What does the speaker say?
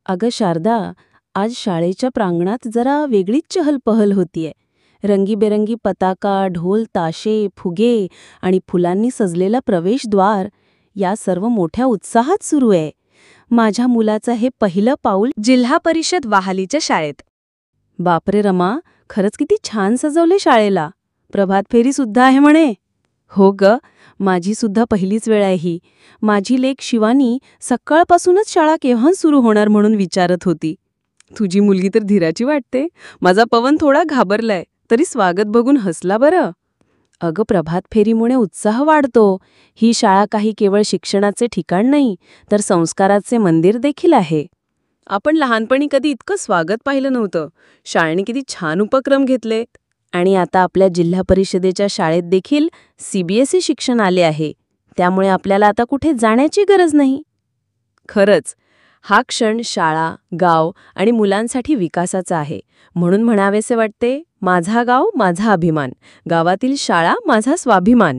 अगं शारदा, आज शाळेच्या प्रांगणात जरा वेगळीच चहलपहल होतीये. रंगीबेरंगी पताका, ढोल ताशे, फुगे आणि फुलांनी सजलेला प्रवेशद्वार या सर्व मोठ्या उत्साहात सुरू आहे. माझ्या मुलाचं हे पहिलं पाऊल जिल्हा परिषद वाहालीच्या शाळेत. बापरे रमा, खरंच किती छान सजवले शाळेला. प्रभात फेरी सुद्धा आहे म्हणे. हो ग, माझी सुद्धा पहिलीच वेळ आहे ही. माझी लेक शिवानी सकाळपासूनच शाळा केव्हा सुरू होणार म्हणून विचारत होती. तुझी मुलगी तर धीराची वाटते. माझा पवन थोडा घाबरलाय, तरी स्वागत बघून हसला बरं. अगं, प्रभात फेरीमुळे उत्साह वाढतो. ही शाळा काही केवळ शिक्षणाचे ठिकाण नाही, तर संस्काराचे मंदिर देखील आहे. आपण लहानपणी कधी इतकं स्वागत पाहिलं नव्हतं. शाळेने किती छान उपक्रम घेतलेत. आणि आता आपल्या जिल्हा परिषदेच्या शाळेत देखील CBSE शिक्षण आले आहे. त्यामुळे आपल्याला आता कुठे जाण्याची गरज नाही. खरंच, हा क्षण शाळा, गाव आणि मुलांसाठी विकासाचा आहे. म्हणून म्हणावेसे वाटते, माझा गाव माझा अभिमान, गावातील शाळा माझा स्वाभिमान.